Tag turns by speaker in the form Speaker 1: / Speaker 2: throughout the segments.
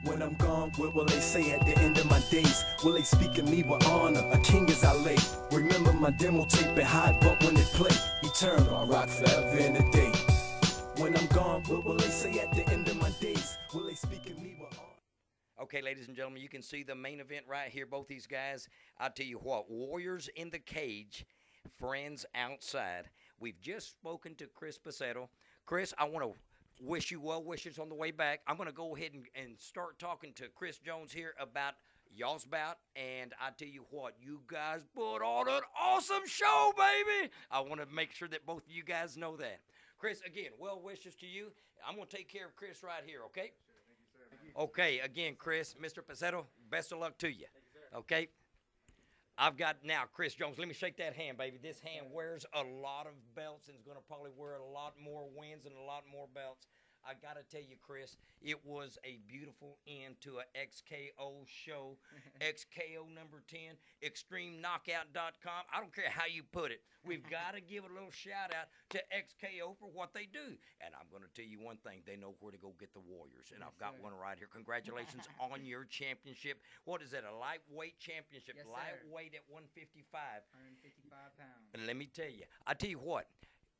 Speaker 1: When I'm gone, what will they say at the end of my days? Will they speak of me with honor? A king as I lay. Remember my demo tape and how it bump when it play. Eternal, I rock forever in a day. When I'm gone, what will they say at the end of my days? Will they speak of me with honor?
Speaker 2: Okay, ladies and gentlemen, you can see the main event right here. Both these guys, I'll tell you what, warriors in the cage, friends outside. We've just spoken to Chris Pecero. Chris, I want to wish you well wishes on the way back. I'm going to go ahead and start talking to Chris Jones here about y'all's bout. And I tell you what, you guys put on an awesome show, baby. I want to make sure that both of you guys know that. Chris, again, well wishes to you. I'm going to take care of Chris right here, okay? Okay, again, Chris, Mr. Pecero, best of luck to you. Okay? I've got now Chris Jones. Let me shake that hand, baby. This hand wears a lot of belts and is going to probably wear a lot more wins and a lot more belts. I got to tell you, Chris, it was a beautiful end to a XKO show. XKO number 10, ExtremeKnockout.com. I don't care how you put it. We've got to give a little shout out to XKO for what they do. And I'm going to tell you one thing. They know where to go get the Warriors. And I've got one right here. Congratulations on your championship. What is that, a lightweight championship?
Speaker 3: Yes,
Speaker 2: lightweight at 155.
Speaker 3: 155 pounds.
Speaker 2: And let me tell you, I tell you what,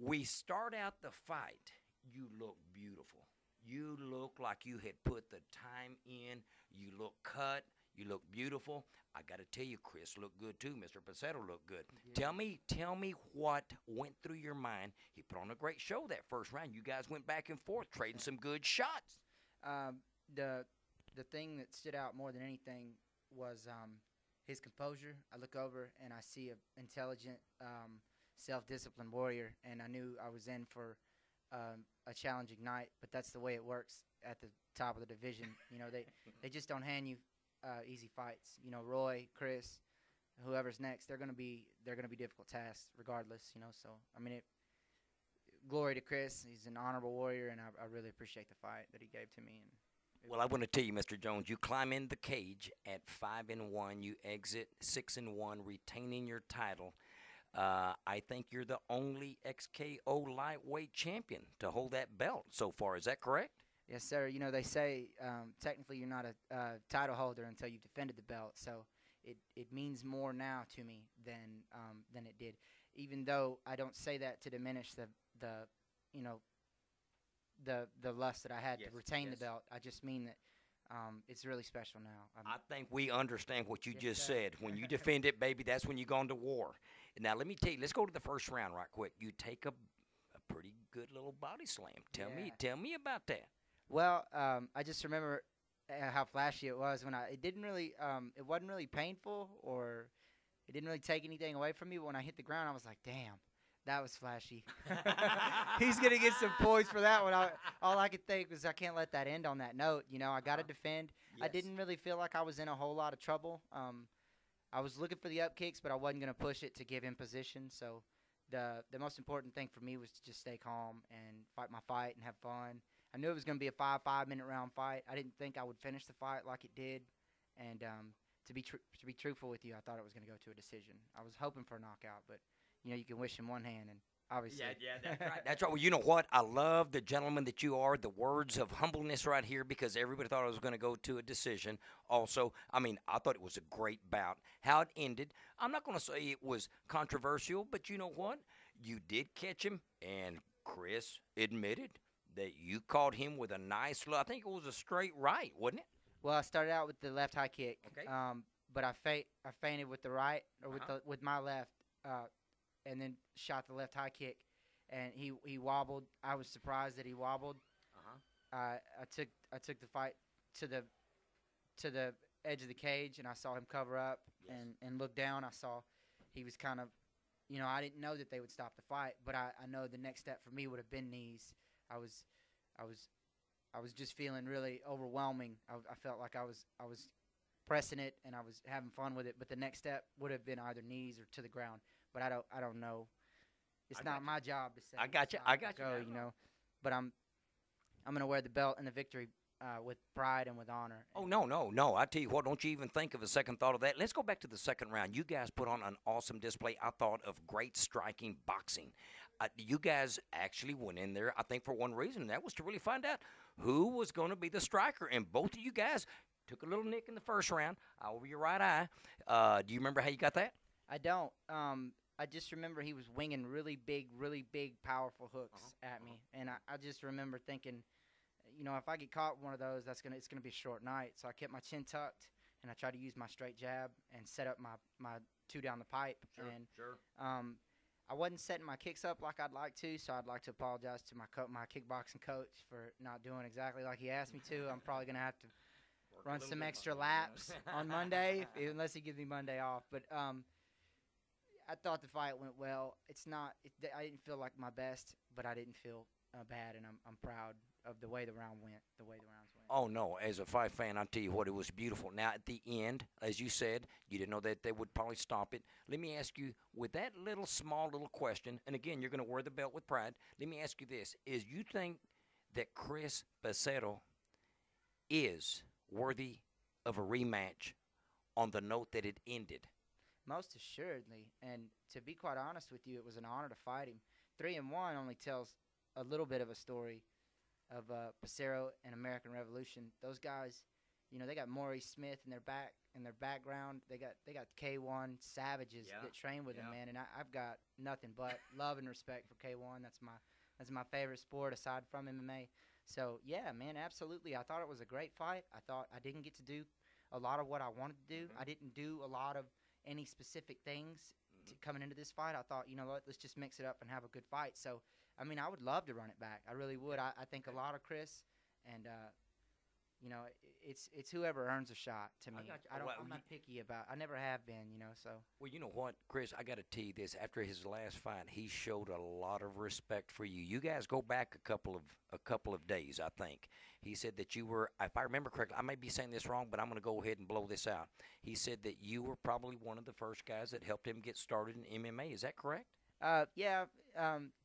Speaker 2: we start out the fight. You look beautiful. You look like you had put the time in. You look cut. You look beautiful. I got to tell you, Chris looked good too. Mr. Pecero looked good. Yeah. Tell me what went through your mind. He put on a great show that first round. You guys went back and forth, trading some good shots.
Speaker 3: The thing that stood out more than anything was his composure. I look over and I see an intelligent, self-disciplined warrior, and I knew I was in for a challenging night, but that's the way it works at the top of the division. You know, they just don't hand you easy fights. You know, Roy, Chris, whoever's next, they're gonna be difficult tasks regardless. You know, so I mean, glory to Chris. He's an honorable warrior, and I really appreciate the fight that he gave to me. And
Speaker 2: well, I want to tell you, Mr. Jones, you climb in the cage at 5-1. You exit 6-1, retaining your title. I think you're the only XKO lightweight champion to hold that belt so far. Is that correct?
Speaker 3: Yes, sir. You know, they say technically you're not a title holder until you've defended the belt. So it means more now to me than it did. Even though I don't say that to diminish the lust that I had to retain the belt. I just mean that it's really special now.
Speaker 2: I think we understand what you just said. When you defend it, baby, that's when you're going to war. Now, let me tell you, let's go to the first round right quick. You take a pretty good little body slam. Tell me about that.
Speaker 3: Well, I just remember how flashy it was when it wasn't really painful, or it didn't really take anything away from me. But when I hit the ground, I was like, damn, that was flashy. He's going to get some points for that one. All I could think was I can't let that end on that note. You know, I got to defend. Yes. I didn't really feel like I was in a whole lot of trouble. I was looking for the up kicks, but I wasn't going to push it to give him position. So the most important thing for me was to just stay calm and fight my fight and have fun. I knew it was going to be a 5-minute round fight. I didn't think I would finish the fight like it did. And to be truthful with you, I thought it was going to go to a decision. I was hoping for a knockout, but you know, you can wish in one hand, and obviously.
Speaker 2: Yeah, that's right. That's right. Well, you know what? I love the gentleman that you are, the words of humbleness right here, because everybody thought it was going to go to a decision. Also, I mean, I thought it was a great bout. How it ended, I'm not going to say it was controversial, but you know what? You did catch him, and Chris admitted that you caught him with a nice, I think it was a straight right, wasn't it?
Speaker 3: Well, I started out with the left high kick,
Speaker 2: okay.
Speaker 3: But I feinted with the right, or with my left, and then shot the left high kick, and he wobbled. I was surprised that he wobbled. I took the fight to the edge of the cage, and I saw him cover up and look down. I saw he was kind of, you know, I didn't know that they would stop the fight, but I know the next step for me would have been knees. I was just feeling really overwhelming. I felt like I was pressing it and I was having fun with it, but the next step would have been either knees or to the ground. But I don't know. It's not my job to say.
Speaker 2: I got you.
Speaker 3: You know, but I'm gonna wear the belt and the victory with pride and with honor.
Speaker 2: Oh no! I tell you what, don't you even think of a second thought of that. Let's go back to the second round. You guys put on an awesome display. I thought of great striking boxing. You guys actually went in there, I think, for one reason, and that was to really find out who was going to be the striker. And both of you guys took a little nick in the first round over your right eye. Do you remember how you got that?
Speaker 3: I don't. I just remember he was winging really big, powerful hooks at me, and I just remember thinking, you know, if I get caught with one of those, it's gonna be a short night. So I kept my chin tucked, and I tried to use my straight jab and set up my two down the pipe.
Speaker 2: Sure.
Speaker 3: I wasn't setting my kicks up like I'd like to, so I'd like to apologize to my kickboxing coach for not doing exactly like he asked me to. I'm probably gonna have to run some extra laps on Monday, unless he gives me Monday off. But I thought the fight went well. I didn't feel like my best, but I didn't feel bad, and I'm proud of the way the rounds went.
Speaker 2: Oh, no. As a fight fan, I'll tell you what, it was beautiful. Now, at the end, as you said, you didn't know that they would probably stop it. Let me ask you, with that small little question, and again, you're going to wear the belt with pride, let me ask you this. Is you think that Chris Pecero is worthy of a rematch on the note that it ended?
Speaker 3: Most assuredly. And to be quite honest with you, it was an honor to fight him. 3-1 only tells a little bit of a story of Pecero and American Revolution. Those guys, you know, they got Maurice Smith in their background. They got K1 savages that train with them, man. And I've got nothing but love and respect for K1. That's my favorite sport aside from MMA. So yeah, man, absolutely. I thought it was a great fight. I thought I didn't get to do a lot of what I wanted to do. I didn't do a lot of any specific things coming into this fight. I thought, you know what, let's just mix it up and have a good fight. So I mean, I would love to run it back. I really would. I think a lot of Chris, and you know, it's whoever earns a shot to me. I'm not picky about. I never have been, you know. So.
Speaker 2: Well, you know what, Chris, I got to tell you this. After his last fight, he showed a lot of respect for you. You guys go back a couple of days, I think. He said that you were, if I remember correctly, I may be saying this wrong, but I'm going to go ahead and blow this out. He said that you were probably one of the first guys that helped him get started in MMA. Is that correct?
Speaker 3: Yeah.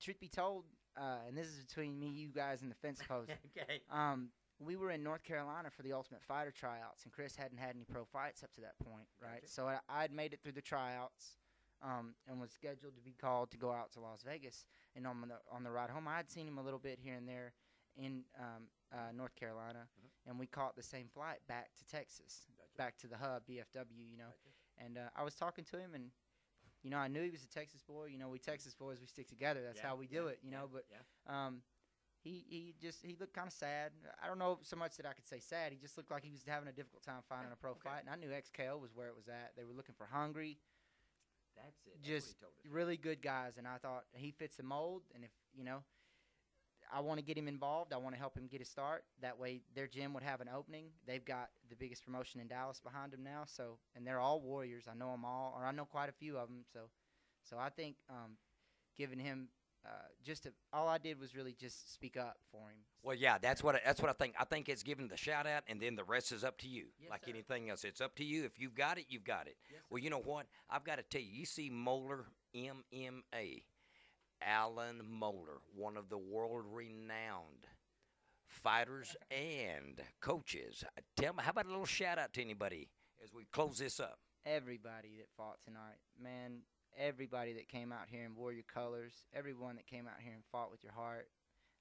Speaker 3: Truth be told, and this is between me, you guys, and the fence post.
Speaker 2: Okay.
Speaker 3: We were in North Carolina for the Ultimate Fighter tryouts, and Chris hadn't had any pro fights up to that point, right?
Speaker 2: Gotcha.
Speaker 3: So I had made it through the tryouts, and was scheduled to be called to go out to Las Vegas. And on the ride home, I had seen him a little bit here and there in North Carolina, and we caught the same flight back to Texas, back to the hub, BFW, you know. And I was talking to him, and you know, I knew he was a Texas boy. You know, we Texas boys, we stick together. That's how we do it, you know. But he looked kind of sad. I don't know so much that I could say sad. He just looked like he was having a difficult time finding a pro fight. And I knew XKO was where it was at. They were looking for hungry.
Speaker 2: That's it.
Speaker 3: Just really good guys. And I thought he fits the mold. And if, you know, I want to get him involved. I want to help him get his start. That way their gym would have an opening. They've got the biggest promotion in Dallas behind them now. So, and they're all warriors. I know them all, or I know quite a few of them. So I think giving him all I did was really just speak up for him.
Speaker 2: Well, yeah, that's what I think. I think it's giving the shout out, and then the rest is up to you.
Speaker 3: Yes,
Speaker 2: like
Speaker 3: sir.
Speaker 2: anything else, it's up to you. If you've got it, you've got it.
Speaker 3: Yes,
Speaker 2: Well, you know what? I've got to tell you. You see Moeller, MMA, Alan Moeller, one of the world-renowned fighters and coaches. Tell me, how about a little shout out to anybody as we close this up?
Speaker 3: Everybody that fought tonight, man. Everybody that came out here and wore your colors, everyone that came out here and fought with your heart,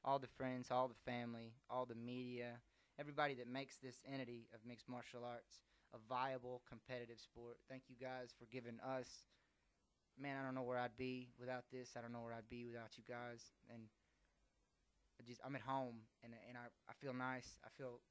Speaker 3: all the friends, all the family, all the media, everybody that makes this entity of mixed martial arts a viable, competitive sport. Thank you guys for giving us, man, I don't know where I'd be without this. I don't know where I'd be without you guys. And I'm at home, and I feel nice. I feel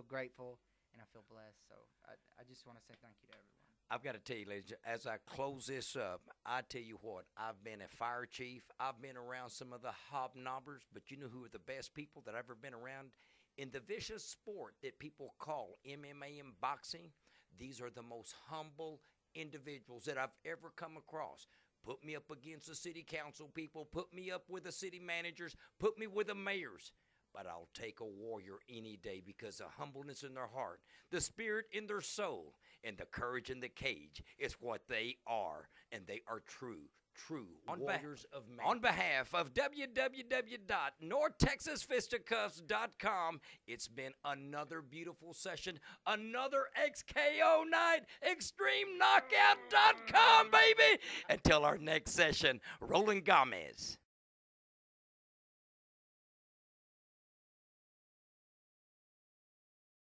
Speaker 3: grateful, and I feel blessed. So I just want to say thank you to everyone.
Speaker 2: I've got to tell you, ladies, as I close this up, I tell you what, I've been a fire chief. I've been around some of the hobnobbers, but you know who are the best people that I've ever been around? In the vicious sport that people call MMA and boxing, these are the most humble individuals that I've ever come across. Put me up against the city council people, put me up with the city managers, put me with the mayors. But I'll take a warrior any day because the humbleness in their heart, the spirit in their soul, and the courage in the cage is what they are. And they are true warriors of man. On behalf of www.NorthTexasFisticuffs.com, it's been another beautiful session, another XKO night, ExtremeKnockout.com, baby. Until our next session, Roland Gomez.